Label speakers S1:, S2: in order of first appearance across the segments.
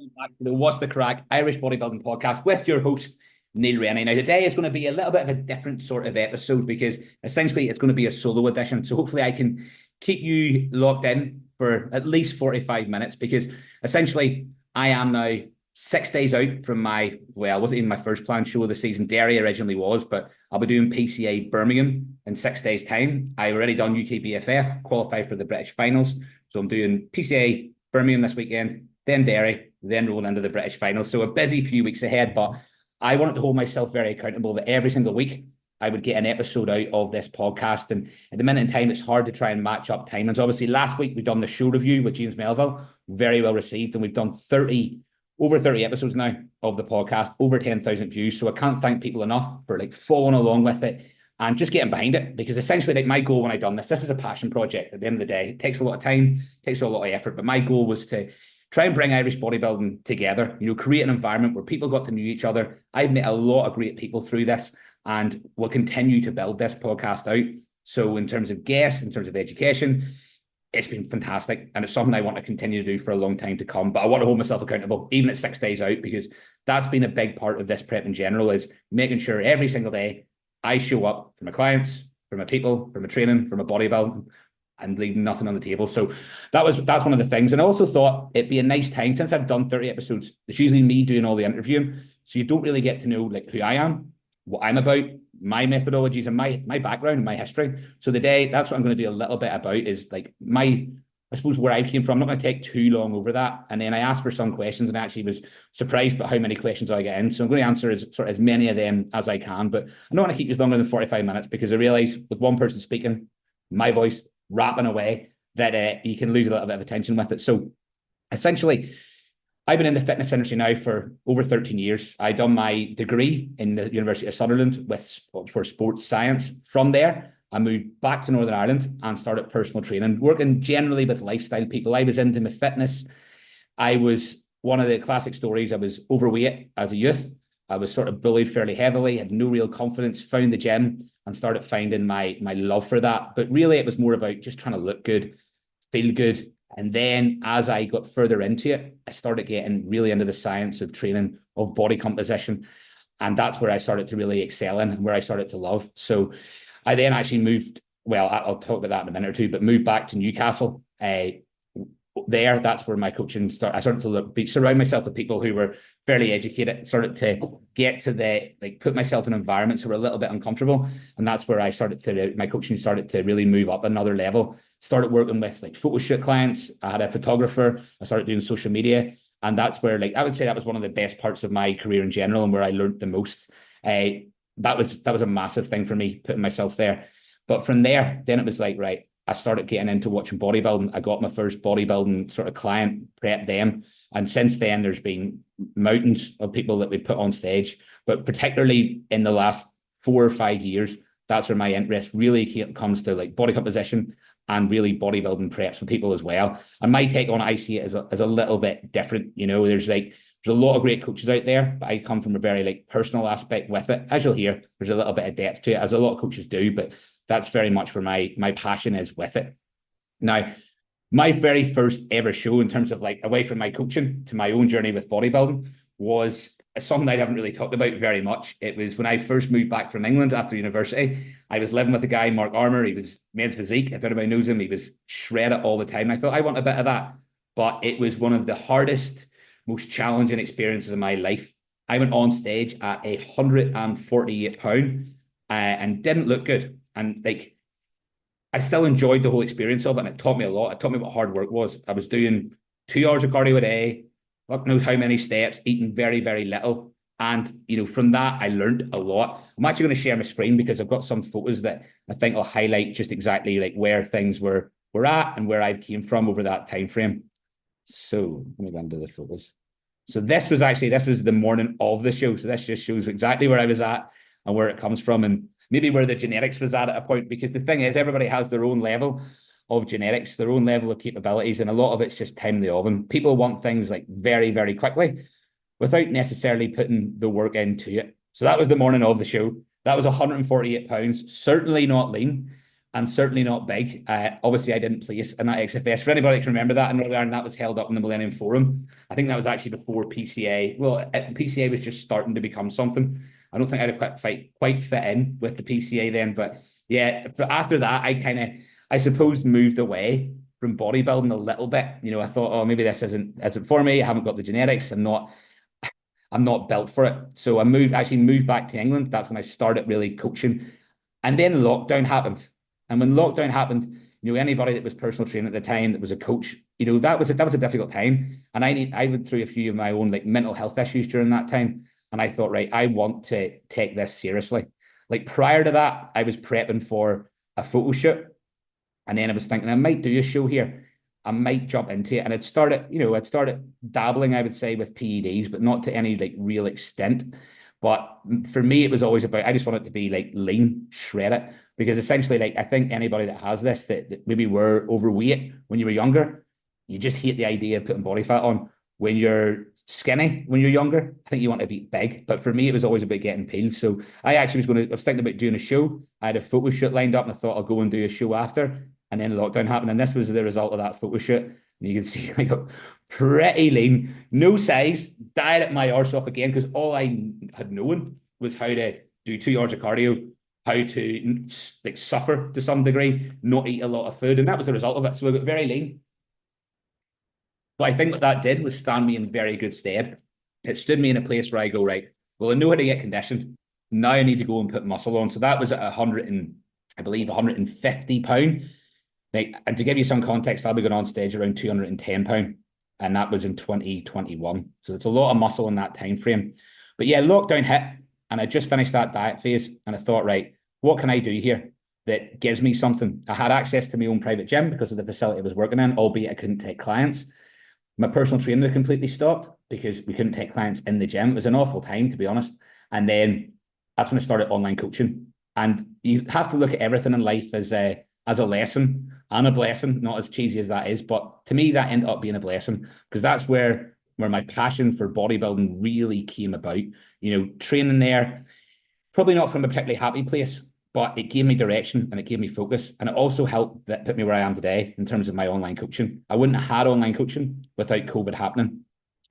S1: Back to the What's the Crack Irish Bodybuilding Podcast with your host, Neil Rennie. Now, today is going to be a little bit of a different sort of episode because essentially it's going to be a solo edition. So hopefully I can keep you locked in for at least 45 minutes because essentially I am now 6 days out from it wasn't even my first planned show of the season. Derry originally was, but I'll be doing PCA Birmingham in 6 days' time. I've already done UKBFF, qualified for the British finals. So I'm doing PCA Birmingham this weekend, then Derry, then rolling into the British finals. So a busy few weeks ahead, but I wanted to hold myself very accountable that every single week I would get an episode out of this podcast. And at the minute in time, it's hard to try and match up timings. Obviously, last week we've done the show review with James Melville, very well received, and we've done over 30 episodes now of the podcast, over 10,000 views. So I can't thank people enough for following along with it and just getting behind it, because essentially my goal when I done this is a passion project. At the end of the day, it takes a lot of time, takes a lot of effort, but my goal was to try and bring Irish bodybuilding together, create an environment where people got to know each other. I've met a lot of great people through this and will continue to build this podcast out. So in terms of guests, in terms of education, it's been fantastic. And it's something I want to continue to do for a long time to come. But I want to hold myself accountable, even at 6 days out, because that's been a big part of this prep in general, is making sure every single day I show up for my clients, for my people, for my training, for my bodybuilding, and leaving nothing on the table. So that's one of the things. And I also thought it'd be a nice time, since I've done 30 episodes, it's usually me doing all the interviewing. So you don't really get to know who I am, what I'm about, my methodologies, and my background and my history. So that's what I'm going to do a little bit about, is I suppose, where I came from. I'm not going to take too long over that. And then I asked for some questions and I actually was surprised by how many questions I get in. So I'm going to answer as many of them as I can, but I don't want to keep you longer than 45 minutes, because I realize with one person speaking, my voice rapping away, that you can lose a little bit of attention with it. So essentially, I've been in the fitness industry now for over 13 years. I done my degree in the University of Sunderland for sports science. From there, I moved back to Northern Ireland and started personal training, working generally with lifestyle people. I was into my fitness. I was one of the classic stories. I was overweight as a youth. I was sort of bullied fairly heavily, had no real confidence, found the gym and started finding my love for that. But really, it was more about just trying to look good, feel good. And then as I got further into it, I started getting really into the science of training, of body composition. And that's where I started to really excel in, and where I started to love. So I then actually moved, well, I'll talk about that in a minute or two, but moved back to Newcastle. That's where my coaching started. I started to surround myself with people who were fairly educated, started to get to put myself in environments that were a little bit uncomfortable. And that's where my coaching started to really move up another level. Started working with photo shoot clients. I had a photographer. I started doing social media. And that's where I would say that was one of the best parts of my career in general, and where I learned the most. That was a massive thing for me, putting myself there. But from there, then it was right, I started getting into watching bodybuilding. I got my first bodybuilding sort of client, prepped them. And since then, there's been mountains of people that we put on stage. But particularly in the last 4 or 5 years, that's where my interest really comes to body composition and really bodybuilding preps for people as well. And my take on it, I see it as a little bit different. There's a lot of great coaches out there, but I come from a very personal aspect with it. As you'll hear, there's a little bit of depth to it, as a lot of coaches do, but that's very much where my passion is with it. Now, my very first ever show, in terms of away from my coaching to my own journey with bodybuilding, was something I haven't really talked about very much. It was when I first moved back from England after university. I was living with a guy, Mark Armour. He was men's physique. If anybody knows him, he was shredded all the time. I thought, I want a bit of that. But it was one of the hardest, most challenging experiences of my life. I went on stage at 148 pounds and didn't look good. And I still enjoyed the whole experience of it, and it taught me a lot. It taught me what hard work was. I was doing 2 hours of cardio a day, fuck knows how many steps, eating very, very little. And, from that, I learned a lot. I'm actually going to share my screen, because I've got some photos that I think will highlight just exactly where things were at and where I came from over that time frame. So let me go into the photos. So this was the morning of the show. So this just shows exactly where I was at and where it comes from, and maybe where the genetics was at a point. Because the thing is, everybody has their own level of genetics, their own level of capabilities, and a lot of it's just time in the oven. People want things very, very quickly without necessarily putting the work into it. So that was the morning of the show. That was 148 pounds, certainly not lean, and certainly not big. Obviously, I didn't place in that XFS. For anybody that can remember that in Northern Ireland, that was held up in the Millennium Forum. I think that was actually before PCA. Well, PCA was just starting to become something. I don't think I'd have quite fit in with the PCA then. But yeah, after that, I suppose, moved away from bodybuilding a little bit. You know, I thought, oh, maybe this isn't for me. I haven't got the genetics. I'm not built for it. So I moved back to England. That's when I started really coaching. And then lockdown happened. And when lockdown happened, you know, anybody that was personal training at the time, that was a coach, you know, that was a difficult time. And I went through a few of my own like mental health issues during that time. And I thought, right, I want to take this seriously. Like prior to that, I was prepping for a photo shoot. And then I was thinking, I might do a show here. I might jump into it. And I'd started dabbling, I would say, with PEDs, but not to any like real extent. But for me, it was always about, I just want it to be like lean, shred it. Because essentially, like, I think anybody that has this, that maybe were overweight when you were younger, you just hate the idea of putting body fat on. When you're skinny, when you're younger, I think you want to be big. But for me, it was always about getting peeled. So I was thinking about doing a show. I had a photo shoot lined up and I thought I'll go and do a show after. And then lockdown happened. And this was the result of that photo shoot. And you can see I got pretty lean, no size, diet my arse off again, because all I had known was how to do 2 hours of cardio, how to like suffer to some degree, not eat a lot of food. And that was the result of it. So I got very lean. But I think what that did was stand me in very good stead. It stood me in a place where I go, right, well, I know how to get conditioned. Now I need to go and put muscle on. So that was at 100 and I believe 150 pound. Like, and to give you some context, I'll be going on stage around 210 pound, and that was in 2021. So it's a lot of muscle in that time frame. But yeah, lockdown hit, and I just finished that diet phase, and I thought, right, what can I do here that gives me something? I had access to my own private gym because of the facility I was working in, albeit I couldn't take clients. My personal trainer completely stopped because we couldn't take clients in the gym. It was an awful time, to be honest. And then that's when I started online coaching. And you have to look at everything in life as a lesson and a blessing, not as cheesy as that is. But to me, that ended up being a blessing because that's where my passion for bodybuilding really came about. You know, training there, probably not from a particularly happy place, but it gave me direction and it gave me focus. And it also helped put me where I am today in terms of my online coaching. I wouldn't have had online coaching without COVID happening.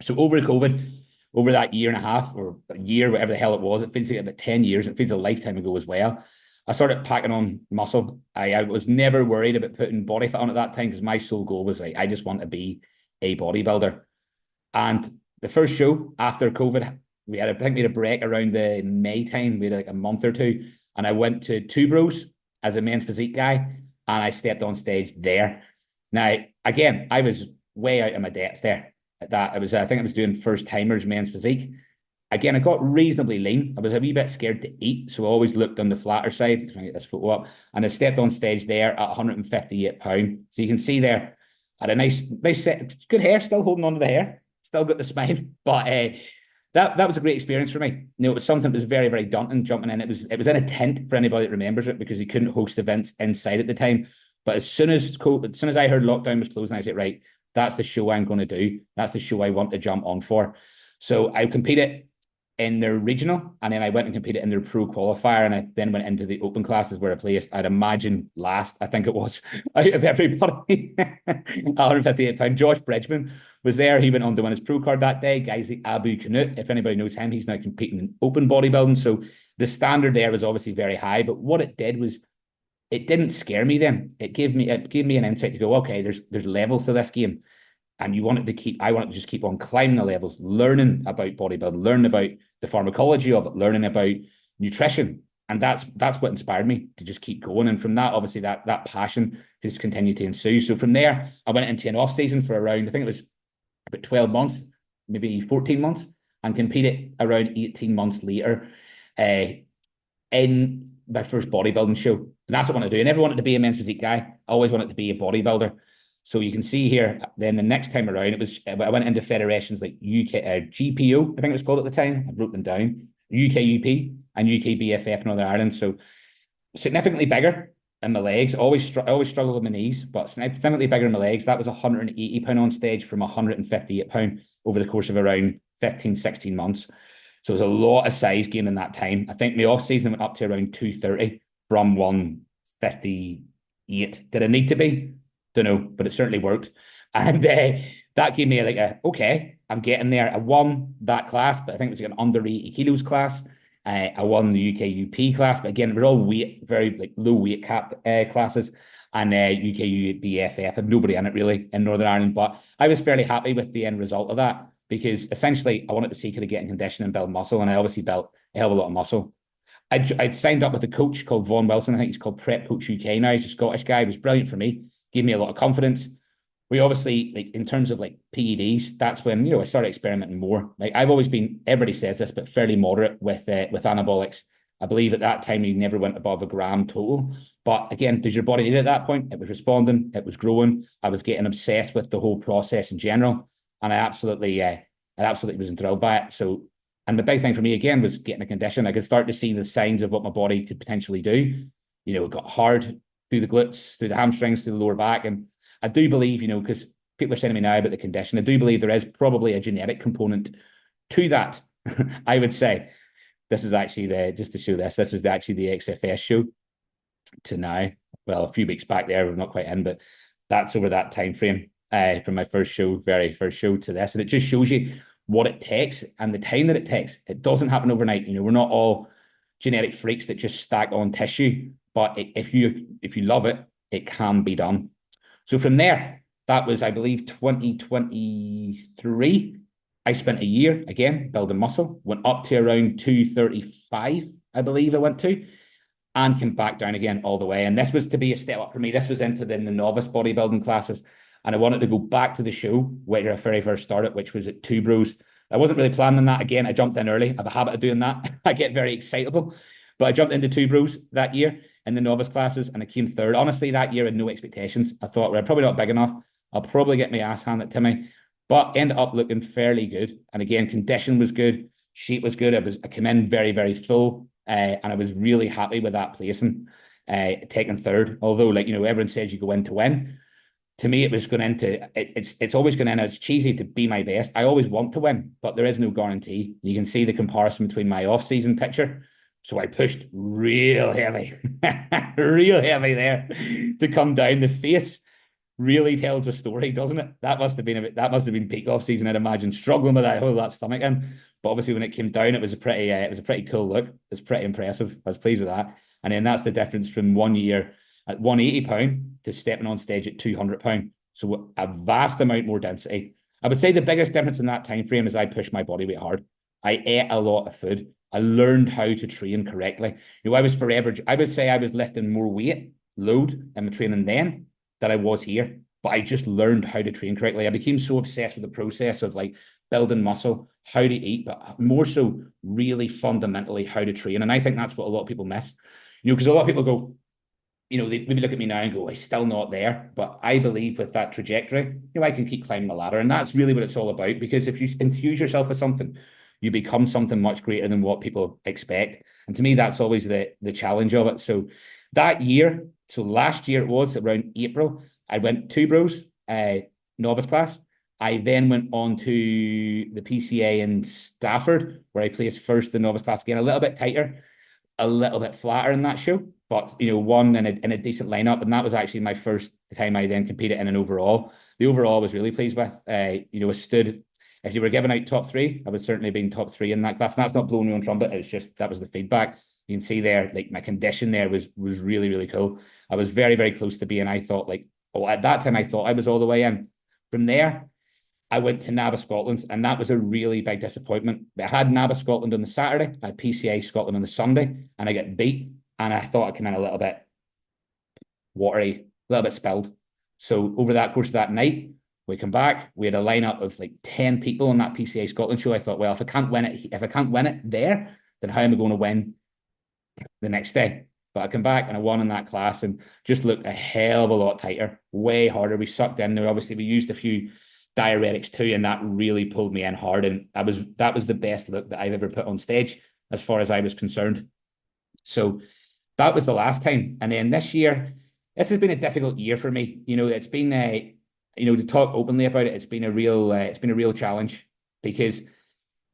S1: So over COVID, over that year and a half or a year, whatever the hell it was, it feels like about 10 years. It feels a lifetime ago as well. I started packing on muscle. I was never worried about putting body fat on at that time because my sole goal was like, I just want to be a bodybuilder. And the first show after COVID, we had a break around the May time. We had like a month or two. And I went to Two Bros as a men's physique guy, and I stepped on stage there. Now, again, I was way out of my depth there. At that, I think I was doing first timers men's physique. Again, I got reasonably lean. I was a wee bit scared to eat, so I always looked on the flatter side. Trying to get this photo up, and I stepped on stage there at 158 pounds. So you can see there, I had a nice set, good hair, still holding on to the hair, still got the spine, but that was a great experience for me. You know, it was something that was very, very daunting jumping in. It was in a tent for anybody that remembers it because you couldn't host events inside at the time. But as soon as I heard lockdown was closing, I said, right, that's the show I'm going to do. That's the show I want to jump on for. So I competed in their regional, and then I went and competed in their pro qualifier, and I then went into the open classes where I placed, I'd imagine, last, I think it was, out of everybody. 158 pound. Josh Bridgman was there. He went on to win his pro card that day. Guys like Abu Kanut, if anybody knows him, he's now competing in open bodybuilding. So the standard there was obviously very high, but what it did was it didn't scare me then. It gave me an insight to go, okay, there's levels to this game. And I wanted to just keep on climbing the levels, learning about bodybuilding, learning about the pharmacology of it, learning about nutrition. And that's what inspired me to just keep going. And from that, obviously, that passion just continued to ensue. So from there, I went into an off season for around, I think it was about 12 months, maybe 14 months, and competed around 18 months later in my first bodybuilding show. And that's what I wanted to do. I never wanted to be a men's physique guy. I always wanted to be a bodybuilder. So you can see here, then the next time around, I went into federations like UK, GPO, I think it was called at the time. I wrote them down, UKUP and UKBFF Northern Ireland. So significantly bigger in my legs. I always struggle with my knees, but significantly bigger in my legs. That was 180 pound on stage from 158 pound over the course of around 15, 16 months. So it was a lot of size gain in that time. I think my off season went up to around 230 from 150. 8. Did I need to be? Don't know, but it certainly worked. And that gave me like okay, I'm getting there. I won that class, but I think it was like an under 80 kilos class. I won the UK UP class, but again, we're all weight, very like low weight cap classes. And UK BFF had nobody in it really in Northern Ireland. But I was fairly happy with the end result of that because essentially I wanted to see could I get in condition and build muscle. And I obviously built a hell of a lot of muscle. I'd signed up with a coach called Vaughan Wilson. I think he's called Prep Coach UK now. He's a Scottish guy. He was brilliant for me. Gave me a lot of confidence. We obviously, like in terms of like PEDs, that's when, I started experimenting more. Like I've always been, everybody says this, but fairly moderate with anabolics. I believe at that time you never went above a gram total. But again, does your body need it at that point? It was responding, it was growing. I was getting obsessed with the whole process in general. And I absolutely was enthralled by it. So, and the big thing for me again was getting a condition. I could start to see the signs of what my body could potentially do. It got hard through the glutes, through the hamstrings, through the lower back. And I do believe, because people are saying to me now about the condition, I do believe there is probably a genetic component to that. I would say this is actually just to show this is actually the XFS show to now. Well, a few weeks back there, we're not quite in, but that's over that time frame from my very first show to this. And it just shows you what it takes and the time that it takes. It doesn't happen overnight. We're not all genetic freaks that just stack on tissue, but if you love it, it can be done. So from there, that was, I believe, 2023. I spent a year, again, building muscle, went up to around 235, I believe I went to, and came back down again all the way. And this was to be a step up for me. This was into the novice bodybuilding classes. And I wanted to go back to the show where I very first started, which was at Two Bros. I wasn't really planning that. Again, I jumped in early. I have a habit of doing that. I get very excitable. But I jumped into Two Bros that year in the novice classes and I came third. Honestly, that year I had no expectations. I thought, we're probably not big enough. I'll probably get my ass handed to me. But ended up looking fairly good. And again, condition was good. Shape was good. I came in very, very full. And I was really happy with that placing, taking third. Although, everyone says you go in to win. To me, it was going into it's always going in. It's cheesy to be my best. I always want to win, but there is no guarantee. You can see the comparison between my off-season picture. So I pushed real heavy, real heavy there to come down. The face really tells a story, doesn't it? That must have been peak off-season, I'd imagine, struggling with that stomach in. But obviously, when it came down, it was a pretty cool look. It's pretty impressive. I was pleased with that. And then that's the difference from 1 year at 180 to stepping on stage at 200 So a vast amount more density. I would say the biggest difference in that time frame is I pushed my body weight hard. I ate a lot of food. I learned how to train correctly. I would say I was lifting more weight, load in my training then than I was here. But I just learned how to train correctly. I became so obsessed with the process of building muscle, how to eat, but more so really fundamentally how to train. And I think that's what a lot of people miss. Because a lot of people go, they maybe look at me now and go, I'm still not there. But I believe with that trajectory, I can keep climbing the ladder. And that's really what it's all about. Because if you infuse yourself with something, you become something much greater than what people expect. And to me, that's always the challenge of it. So last year it was around April, I went Two Bros, novice class. I then went on to the PCA in Stafford, where I placed first in novice class again, a little bit tighter, a little bit flatter in that show, but won in a decent lineup. And that was actually my first time I then competed in an overall. The overall I was really pleased with. I stood, if you were giving out top three, I would certainly have been top three in that class. And that's not blowing your own trumpet. It's just, that was the feedback. You can see there, my condition there was really, really cool. I was very, very close to being, at that time I thought I was all the way in. From there, I went to NABA Scotland, and that was a really big disappointment. I had NABA Scotland on the Saturday, I had PCA Scotland on the Sunday, and I got beat. And I thought I came in a little bit watery, a little bit spilled. So over that course of that night, we come back. We had a lineup of 10 people on that PCA Scotland show. I thought, well, if I can't win it there, then how am I going to win the next day? But I come back and I won in that class and just looked a hell of a lot tighter, way harder. We sucked in there. Obviously, we used a few diuretics too, and that really pulled me in hard. And that was the best look that I've ever put on stage as far as I was concerned. So that was the last time. And then this year, this has been a difficult year for me. It's been to talk openly about it, it's been a real challenge because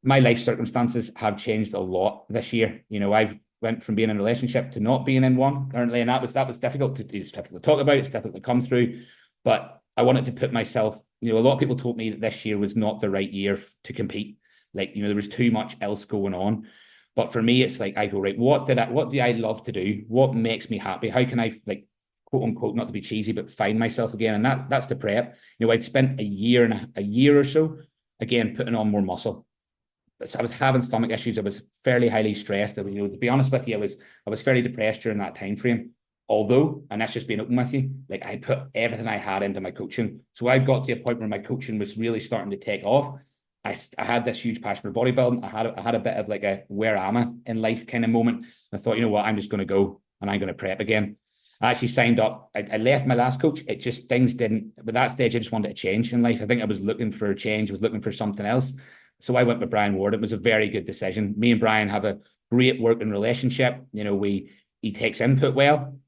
S1: my life circumstances have changed a lot this year. went from being in a relationship to not being in one currently, and that was difficult to do. It's difficult to talk about. It's difficult to come through, but I wanted to put myself. A lot of people told me that this year was not the right year to compete. Like, there was too much else going on. But for me, it's like I go, right, what do I love to do? What makes me happy? How can I, like, quote unquote, not to be cheesy, but find myself again? And that's the prep. I'd spent a year or so again putting on more muscle. So I was having stomach issues. I was fairly highly stressed. To be honest with you, I was fairly depressed during that time frame. Although, and that's just being open with you, like, I put everything I had into my coaching. So I got to a point where my coaching was really starting to take off. I had this huge passion for bodybuilding. I had a bit of like a where am I in life kind of moment. I thought, you know what, I'm just going to go and I'm going to prep again. I actually signed up. I left my last coach. It just, things didn't, but that stage I just wanted to change in life. I think I was looking for a change. I was looking for something else. So I went with Brian Ward. It was a very good decision. Me and Brian have a great working relationship. He takes input well.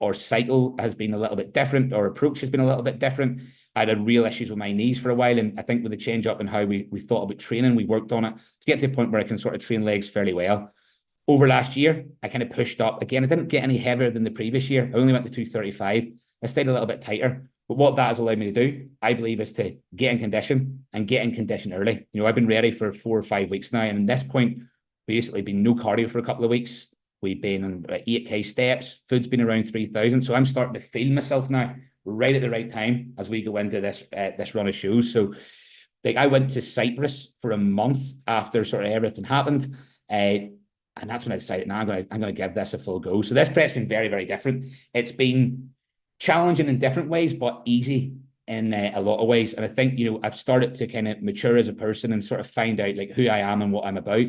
S1: Our cycle has been a little bit different. Our approach has been a little bit different. I had real issues with my knees for a while. And I think with the change up in how we thought about training, we worked on it to get to a point where I can sort of train legs fairly well. Over last year, I kind of pushed up. Again, I didn't get any heavier than the previous year. I only went to 235. I stayed a little bit tighter. But what that has allowed me to do, I believe, is to get in condition and get in condition early. I've been ready for 4 or 5 weeks now. And at this point, basically been no cardio for a couple of weeks. We've been on 8K steps. Food's been around 3,000. So I'm starting to feel myself now right at the right time as we go into this run of shows. So, like, I went to Cyprus for a month after sort of everything happened. And that's when I decided, now I'm going to give this a full go. So this prep's been very, very different. It's been challenging in different ways, but easy in a lot of ways. And I think, I've started to kind of mature as a person and sort of find out like who I am and what I'm about.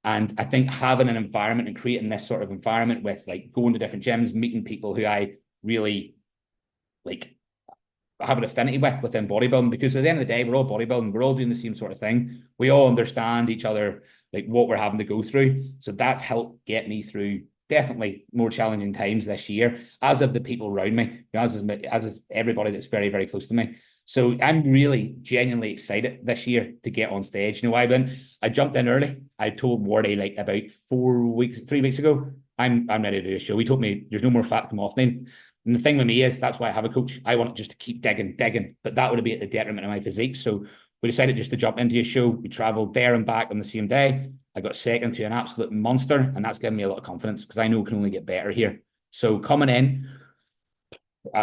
S1: And I think having an environment and creating this sort of environment with like going to different gyms, meeting people who I really like have an affinity with within bodybuilding, because at the end of the day, we're all bodybuilding. We're all doing the same sort of thing. We all understand each other, like what we're having to go through. So that's helped get me through definitely more challenging times this year, as of the people around me, as is everybody that's very, very close to me. So I'm really genuinely excited this year to get on stage. I jumped in early. I told Wardy like about 3 weeks ago, I'm ready to do a show. He told me there's no more fat to come off then. And the thing with me is, that's why I have a coach. I want just to keep digging, but that would be at the detriment of my physique. So we decided just to jump into a show. We traveled there and back on the same day. I got second to an absolute monster, and that's given me a lot of confidence because I know we can only get better here. So coming in,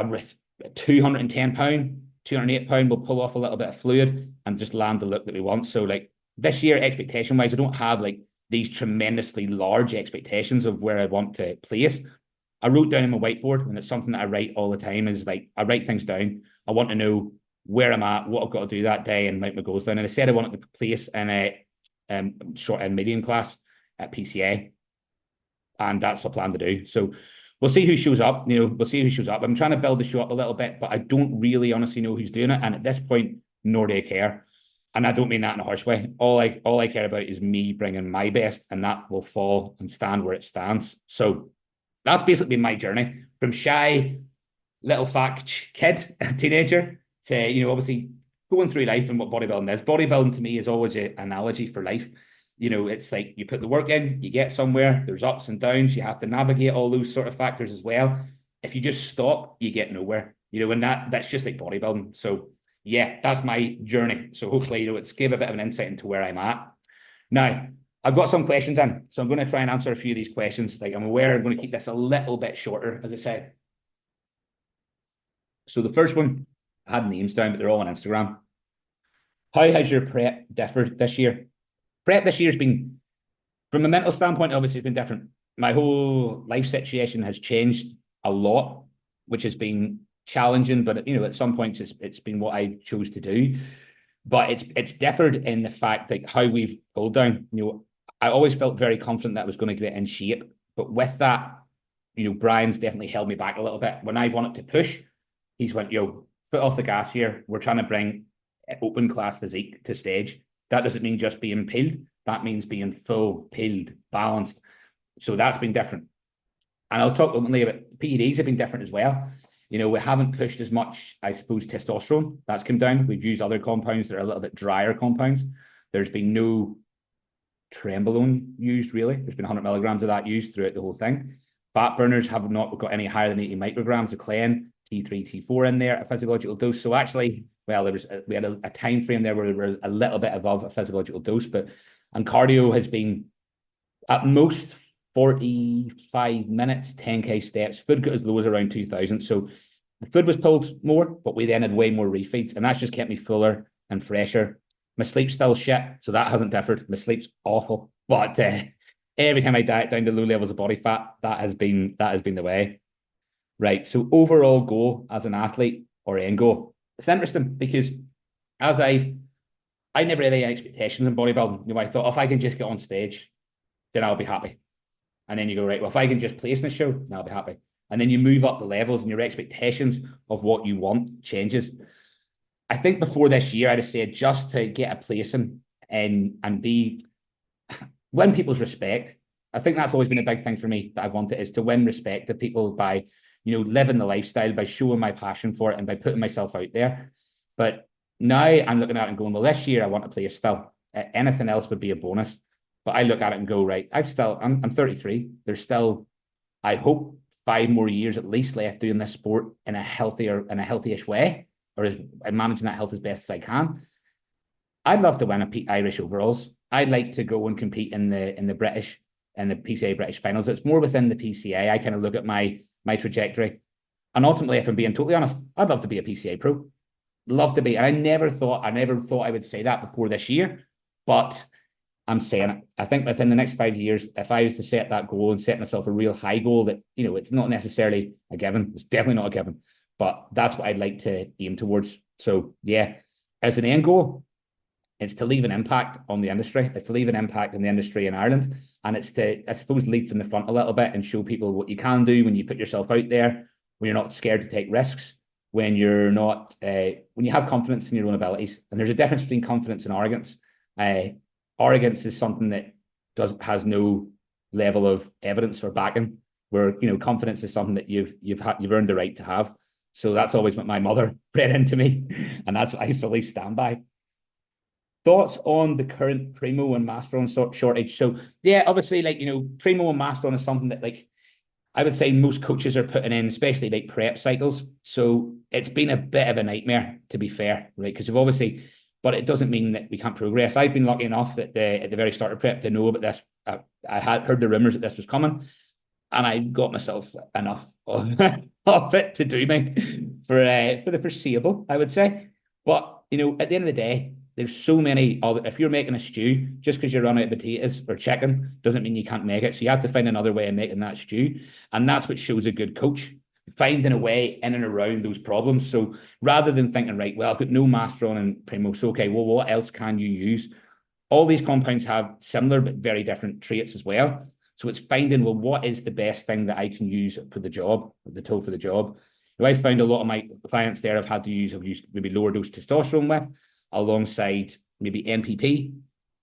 S1: with 210 pound, 208 pound, we'll pull off a little bit of fluid and just land the look that we want. So like this year, expectation wise, I don't have like these tremendously large expectations of where I want to place. I wrote down on my whiteboard, and it's something that I write all the time, is like, I write things down. I want to know where I'm at, what I've got to do that day, and write my goals down. And I said I wanted to place in a short and medium class at PCA. And that's what I plan to do. So we'll see who shows up. We'll see who shows up. I'm trying to build the show up a little bit, but I don't really honestly know who's doing it. And at this point, nor do I care. And I don't mean that in a harsh way. All I care about is me bringing my best, and that will fall and stand where it stands. So that's basically been my journey from shy little fat kid, teenager, to, obviously going through life and what bodybuilding is. Bodybuilding to me is always an analogy for life. It's like you put the work in, you get somewhere, there's ups and downs, you have to navigate all those sort of factors as well. If you just stop, you get nowhere, and that's just like bodybuilding. So yeah, that's my journey. So hopefully, it's gave a bit of an insight into where I'm at. Now, I've got some questions in, so I'm going to try and answer a few of these questions. Like, I'm aware I'm going to keep this a little bit shorter, as I said. So the first one, I had names down, but they're all on Instagram. How has your prep differed this year? Prep this year has been, from a mental standpoint, obviously it's been different. My whole life situation has changed a lot, which has been challenging, but at some points it's been what I chose to do. But it's differed in the fact that how we've pulled down. I always felt very confident that I was going to get in shape, but with that, Brian's definitely held me back a little bit. When I wanted to push, he's went, foot off the gas here. We're trying to bring open class physique to stage. That doesn't mean just being peeled. That means being full, peeled, balanced. So that's been different. And I'll talk openly about PEDs have been different as well. We haven't pushed as much, I suppose, testosterone. That's come down. We've used other compounds that are a little bit drier compounds. There's been no trenbolone used, really. There's been 100 milligrams of that used throughout the whole thing. Fat burners have not got any higher than 80 micrograms of clen, T3, T4 in there, a physiological dose. So actually, well, we had a time frame there where we were a little bit above a physiological dose, and cardio has been at most 45 minutes, 10K steps. Food got as low as around 2,000. So the food was pulled more, but we then had way more refeeds, and that's just kept me fuller and fresher. My sleep's still shit, so that hasn't differed. My sleep's awful, but every time I diet down to low levels of body fat, that has been the way. Right. So overall goal as an athlete or end goal, it's interesting because as I never had any expectations in bodybuilding. You know, I thought if I can just get on stage, then I'll be happy. And then you go, right, well, if I can just place in a show, then I'll be happy. And then you move up the levels and your expectations of what you want changes. I think before this year, I'd have said just to get a place in and win people's respect. I think that's always been a big thing for me that I wanted, is to win respect of people by, you know, living the lifestyle, by showing my passion for it and by putting myself out there. But now I'm looking at it and going, well, this year I want to play a still. Anything else would be a bonus. But I look at it and go, right, I'm 33. There's still, I hope, 5 more years at least left doing this sport in a healthyish way, or managing that health as best as I can. I'd love to win a Irish overalls. I'd like to go and compete in the British and the PCA British finals. It's more within the PCA. I kind of look at my trajectory. And ultimately, if I'm being totally honest, I'd love to be a PCA pro. Love to be. And I never thought I would say that before this year, but I'm saying it. I think within the next 5 years, if I was to set that goal and set myself a real high goal that, you know, it's not necessarily a given. It's definitely not a given, but that's what I'd like to aim towards. So yeah, as an end goal, it's to leave an impact on the industry. It's to leave an impact in the industry in Ireland. And it's to, I suppose, lead from the front a little bit and show people what you can do when you put yourself out there, when you're not scared to take risks, when you're not, when you have confidence in your own abilities. And there's a difference between confidence and arrogance. Arrogance is something that has no level of evidence or backing, where, you know, confidence is something that you've earned the right to have. So that's always what my mother bred into me, and that's what I fully stand by. Thoughts on the current primo and masteron shortage? So yeah, obviously, like, you know, primo and masteron is something that, like, I would say most coaches are putting in, especially like prep cycles. So it's been a bit of a nightmare, to be fair, right? Because you've obviously, but it doesn't mean that we can't progress. I've been lucky enough at the very start of prep to know about this. I had heard the rumors that this was coming, and I got myself enough of it to do me for the foreseeable, I would say. But, you know, at the end of the day, there's so many other. If you're making a stew, just because you run out of potatoes or chicken doesn't mean you can't make it. So you have to find another way of making that stew, and that's what shows a good coach, finding a way in and around those problems. So rather than thinking, right, well, I've got no masteron and primo, so okay, well, what else can you use? All these compounds have similar but very different traits as well. So it's finding, well, what is the best thing that I can use for the job, the tool for the job? Now, I found a lot of my clients there have used maybe lower dose testosterone with, alongside maybe MPP,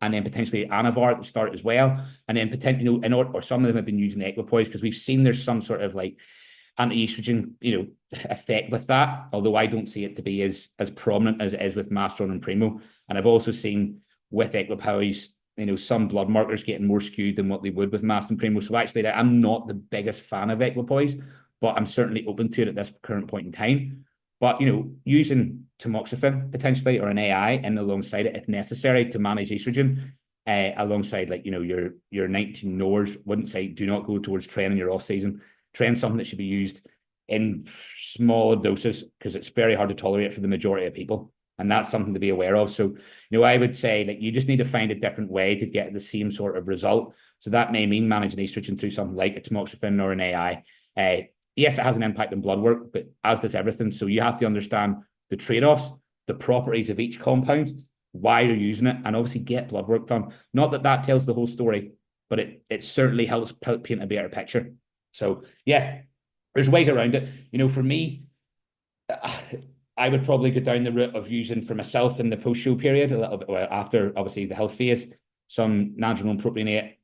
S1: and then potentially Anavar at the start as well. And then potentially, you know, or some of them have been using equipoise, because we've seen there's some sort of like anti-estrogen, you know, effect with that, although I don't see it to be as prominent as it is with masteron and primo. And I've also seen with equipoise, you know, some blood markers getting more skewed than what they would with mast and primo. So actually, I'm not the biggest fan of equipoise, but I'm certainly open to it at this current point in time. But, you know, using tamoxifen potentially, or an AI in alongside it if necessary to manage estrogen, alongside, like, you know, your 19 Nors, wouldn't say do not go towards training your off season. Train something that should be used in small doses, because it's very hard to tolerate for the majority of people. And that's something to be aware of. So, you know, I would say, like, you just need to find a different way to get the same sort of result. So that may mean managing estrogen through something like a tamoxifen or an AI. Yes, it has an impact on blood work, but as does everything. So you have to understand the trade-offs, the properties of each compound, why you're using it, and obviously get blood work done. Not that that tells the whole story, but it certainly helps paint a better picture. So yeah, there's ways around it. You know, for me, I would probably go down the route of using, for myself in the post-show period, a little bit after obviously the health phase, some nandrolone propionate,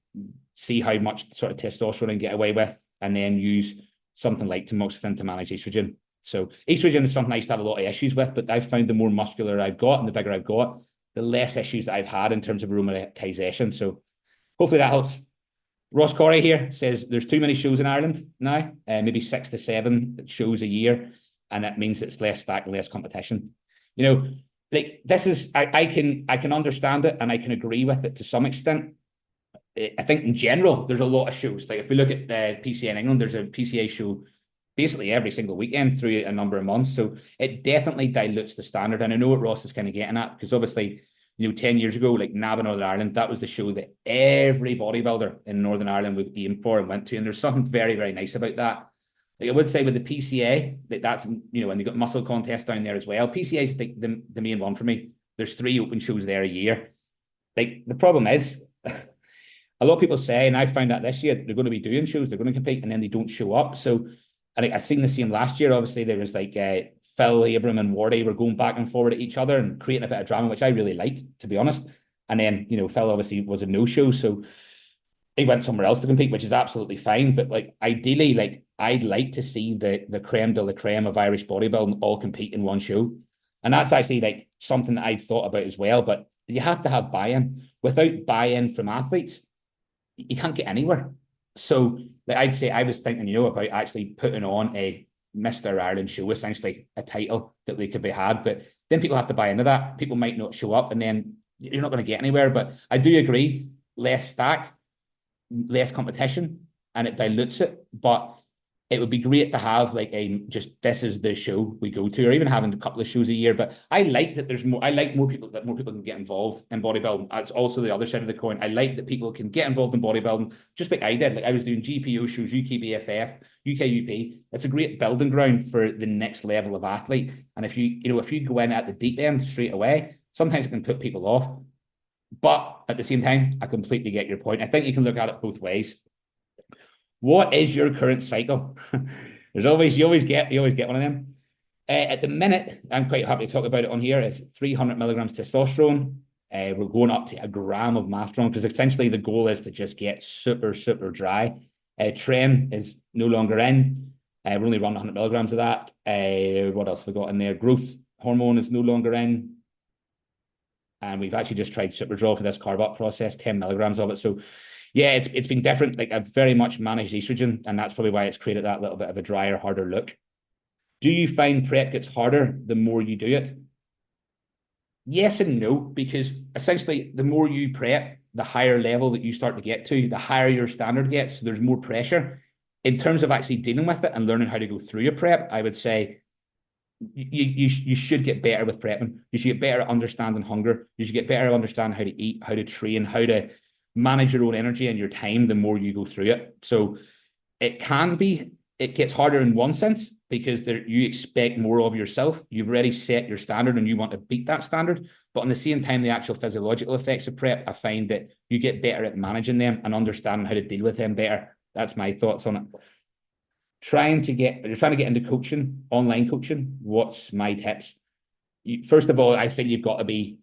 S1: see how much sort of testosterone I can get away with, and then use something like tamoxifen to manage estrogen. So estrogen is something I used to have a lot of issues with, but I've found the more muscular I've got and the bigger I've got, the less issues that I've had in terms of aromatization. So hopefully that helps. Ross Corey here says there's too many shows in Ireland now, maybe 6 to 7 shows a year, and that means it's less stack and less competition. You know, like this is I can understand it and I can agree with it to some extent. I think in general there's a lot of shows. Like if we look at the PCA in England, there's a PCA show basically every single weekend through a number of months. So it definitely dilutes the standard. And I know what Ross is kind of getting at, because obviously, 10 years ago, like NAB in Northern Ireland, that was the show that every bodybuilder in Northern Ireland would aim for and went to. And there's something very, very nice about that. Like I would say with the PCA, that's, and you've got muscle contests down there as well. PCA is the main one for me. There's 3 open shows there a year. Like the problem is, a lot of people say, and I found that this year, they're going to be doing shows, they're going to compete, and then they don't show up. So I've seen the same last year. Obviously, there was like Phil, Abram, and Wardy were going back and forward at each other and creating a bit of drama, which I really liked, to be honest. And then, Phil obviously was a no-show, so he went somewhere else to compete, which is absolutely fine. But like ideally, like I'd like to see the creme de la creme of Irish bodybuilding all compete in one show. And that's actually like something that I'd thought about as well. But you have to have buy-in. Without buy-in from athletes, you can't get anywhere. So like I'd say I was thinking, about actually putting on a Mr. Ireland show, essentially a title that they could be had. But then people have to buy into that. People might not show up, and then you're not going to get anywhere. But I do agree, less stacked, less competition, and it dilutes it. But it would be great to have like this is the show we go to, or even having a couple of shows a year. But I like that there's more. I like more people can get involved in bodybuilding. That's also the other side of the coin. I like that people can get involved in bodybuilding, just like I did. Like I was doing GPO shows, UKBFF, UKUP. It's a great building ground for the next level of athlete. And if you go in at the deep end straight away, sometimes it can put people off. But at the same time, I completely get your point. I think you can look at it both ways. What is your current cycle? You always get one of them. At the minute, I'm quite happy to talk about it on here. It's 300 milligrams testosterone. We're going up to 1 gram of masteron, because essentially the goal is to just get super, super dry. Tren is no longer in. We're only running 100 milligrams of that. What else have we got in there? Growth hormone is no longer in. And we've actually just tried Superdraw for this carb up process, 10 milligrams of it. So yeah, it's been different. Like I've very much managed estrogen, and that's probably why it's created that little bit of a drier, harder look. Do you find prep gets harder the more you do it? Yes and no, because essentially the more you prep, the higher level that you start to get to, the higher your standard gets. So there's more pressure. In terms of actually dealing with it and learning how to go through your prep, I would say you should get better with prepping. You should get better at understanding hunger. You should get better at understanding how to eat, how to train, how to manage your own energy and your time the more you go through it. So it gets harder in one sense, because you expect more of yourself. You've already set your standard and you want to beat that standard. But at the same time, the actual physiological effects of prep, I find that you get better at managing them and understanding how to deal with them better. That's my thoughts on it. You're trying to get into coaching, online coaching. What's my tips? First of all, I think you've got to be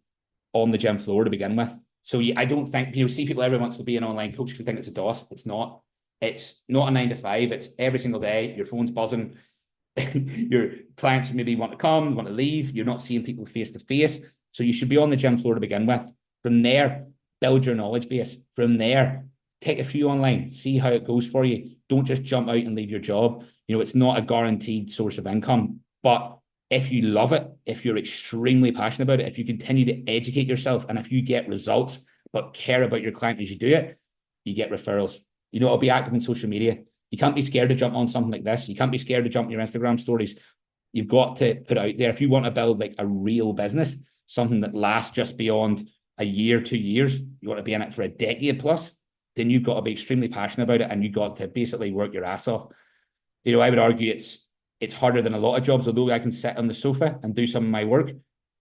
S1: on the gym floor to begin with. So I don't think see people everyone wants to be an online coach because they think it's a DOS. It's not. It's not a 9 to 5. It's every single day. Your phone's buzzing. Your clients maybe want to come, want to leave. You're not seeing people face to face. So you should be on the gym floor to begin with. From there, build your knowledge base. From there, take a few online. See how it goes for you. Don't just jump out and leave your job. It's not a guaranteed source of income. But if you love it, if you're extremely passionate about it, if you continue to educate yourself, and if you get results, but care about your client as you do it, you get referrals. I'll be active in social media. You can't be scared to jump on something like this. You can't be scared to jump on your Instagram stories. You've got to put out there. If you want to build like a real business, something that lasts just beyond a year, 2 years, you want to be in it for a decade plus, then you've got to be extremely passionate about it, and you've got to basically work your ass off. I would argue it's harder than a lot of jobs. Although I can sit on the sofa and do some of my work,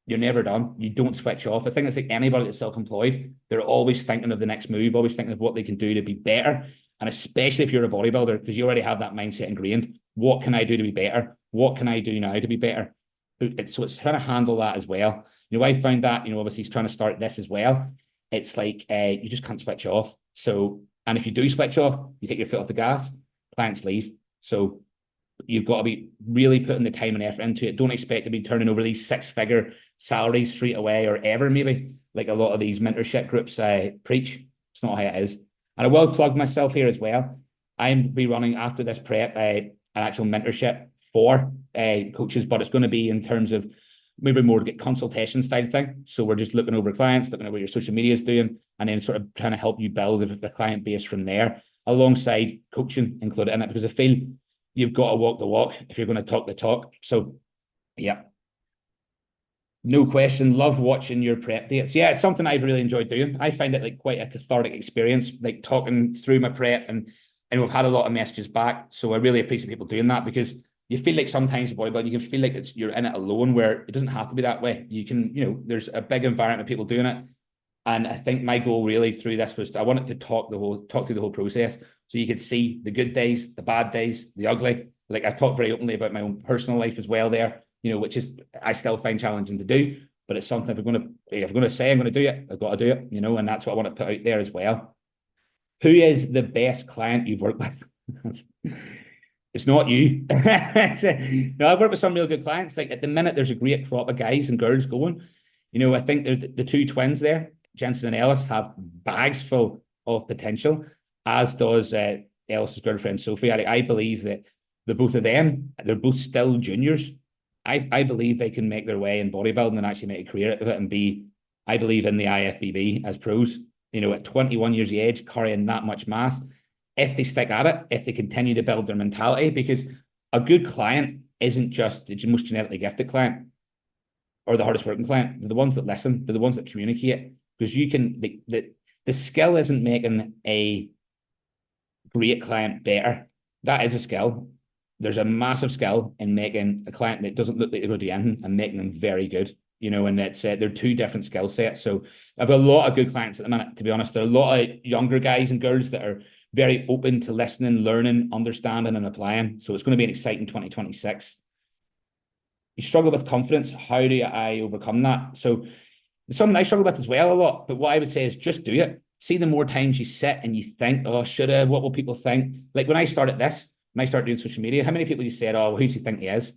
S1: you're never done. You don't switch off. I think it's like anybody that's self-employed. They're always thinking of the next move, always thinking of what they can do to be better. And especially if you're a bodybuilder, because you already have that mindset ingrained. What can I do to be better? What can I do now to be better? So it's trying to handle that as well. I found that, obviously he's trying to start this as well. It's like you just can't switch off. So, and if you do switch off, you take your foot off the gas, clients leave. So you've got to be really putting the time and effort into it. Don't expect to be turning over these 6-figure salaries straight away or ever, maybe, like a lot of these mentorship groups preach. It's not how it is. And I will plug myself here as well. I'm be running after this prep an actual mentorship for coaches, but it's going to be in terms of maybe more to get consultation style thing. So we're just looking over clients, looking at what your social media is doing, and then sort of trying to help you build the client base from there, alongside coaching included in it, because I feel you've got to walk the walk if you're going to talk the talk. So yeah, no question. Love watching your prep dates. Yeah, it's something I've really enjoyed doing. I find it like quite a cathartic experience, like talking through my prep, and we've had a lot of messages back. So I really appreciate people doing that, because you feel like sometimes bodybuilding, you can feel like you're in it alone, where it doesn't have to be that way. You can, there's a big environment of people doing it. And I think my goal really through this was I wanted to talk through the whole process, so you could see the good days, the bad days, the ugly. Like I talked very openly about my own personal life as well there, which is I still find challenging to do, but it's something if I'm going to say I'm going to do it, I've got to do it, and that's what I want to put out there as well. Who is the best client you've worked with? It's not you. No, I've worked with some real good clients. Like at the minute, there's a great crop of guys and girls going. I think the two twins there, Jensen and Ellis, have bags full of potential, as does Ellis's girlfriend Sophie. I believe that the both of them, they're both still juniors. I believe they can make their way in bodybuilding and actually make a career out of it and be, I believe, in the IFBB as pros. At 21 years of age, carrying that much mass, if they stick at it, if they continue to build their mentality, because a good client isn't just the most genetically gifted client or the hardest working client. They're the ones that listen. They're the ones that communicate, because you can, the skill isn't making a great client better. That is a skill. There's a massive skill in making a client that doesn't look like they're going to do anything and making them very good. And it's they're two different skill sets. So I have a lot of good clients at the minute, to be honest. There are a lot of younger guys and girls that are very open to listening, learning, understanding, and applying. So it's going to be an exciting 2026. You struggle with confidence. How do I overcome that? So it's something I struggle with as well a lot. But what I would say is just do it. See, the more times you sit and you think, oh, should I? What will people think? Like when I started doing social media, how many people you said, oh, who do you think he is?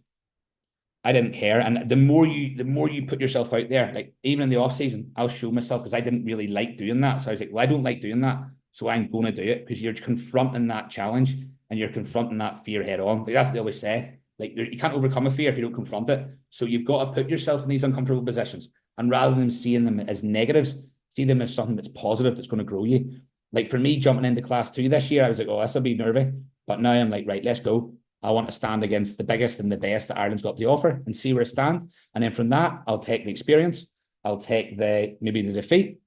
S1: I didn't care. And the more you put yourself out there, like even in the off season, I'll show myself, because I didn't really like doing that. So I was like, well, I don't like doing that, so I'm going to do it, because you're confronting that challenge and you're confronting that fear head on. Like that's what they always say. Like you can't overcome a fear if you don't confront it. So you've got to put yourself in these uncomfortable positions, and rather than seeing them as negatives, see them as something that's positive, that's going to grow you. Like for me, jumping into class 2 this year, I was like, oh, this will be nervy. But now I'm like, right, let's go. I want to stand against the biggest and the best that Ireland's got to offer and see where I stand. And then from that, I'll take the experience. I'll take maybe the defeat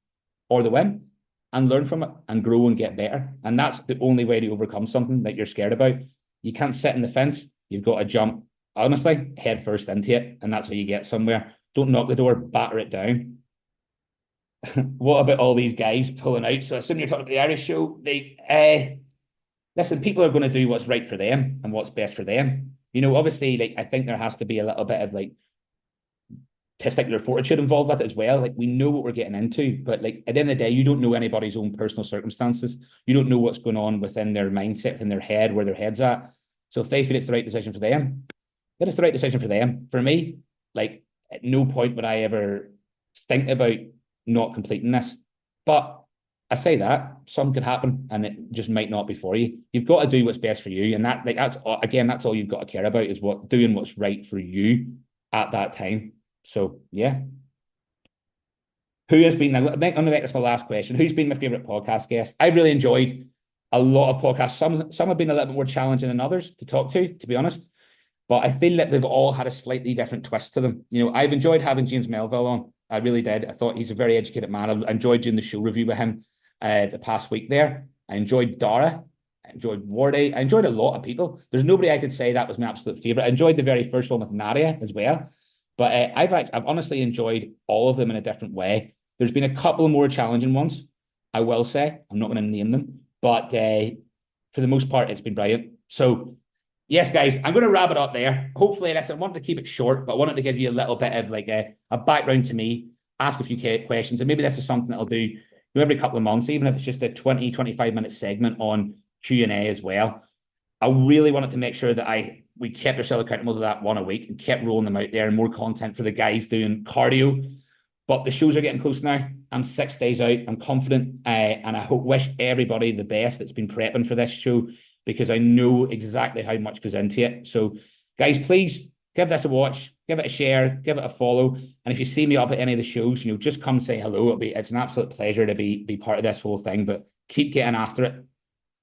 S1: or the win and learn from it and grow and get better. And that's the only way to overcome something that you're scared about. You can't sit in the fence. You've got to jump, honestly, head first into it. And that's how you get somewhere. Don't knock the door, batter it down. What about all these guys pulling out? So I assume you're talking about the Irish show. Listen, people are going to do what's right for them and what's best for them. Obviously, like I think there has to be a little bit of like testicular fortitude involved with it as well. Like we know what we're getting into, but like at the end of the day, you don't know anybody's own personal circumstances. You don't know what's going on within their mindset, within their head, where their head's at. So if they feel it's the right decision for them, then it's the right decision for them. For me, like at no point would I ever think about not completing this. But I say that some could happen and it just might not be for you. You've got to do what's best for you. And that's all you've got to care about, is doing what's right for you at that time. So yeah. I'm going to make this my last question. Who's been my favorite podcast guest? I really enjoyed a lot of podcasts. Some have been a little bit more challenging than others to talk to be honest. But I feel that they've all had a slightly different twist to them. I've enjoyed having James Melville on. I really did. I thought he's a very educated man. I enjoyed doing the show review with him the past week there. I enjoyed Dara. I enjoyed Wardy. I enjoyed a lot of people. There's nobody I could say that was my absolute favorite. I enjoyed the very first one with Nadia as well. But I've honestly enjoyed all of them in a different way. There's been a couple of more challenging ones, I will say. I'm not going to name them. But for the most part, it's been brilliant. So yes, guys, I'm going to wrap it up there. Hopefully, listen, I wanted to keep it short, but I wanted to give you a little bit of like a background to me, ask a few questions, and maybe this is something that I'll do every couple of months, even if it's just a 20, 25-minute segment on Q&A as well. I really wanted to make sure that we kept ourselves accountable to that one a week and kept rolling them out there, and more content for the guys doing cardio But the shows are getting close now. I'm 6 days out. I'm confident, and I wish everybody the best that's been prepping for this show, because I know exactly how much goes into it. So, guys, please give this a watch, give it a share, give it a follow. And if you see me up at any of the shows, just come say hello. It's an absolute pleasure to be part of this whole thing. But keep getting after it.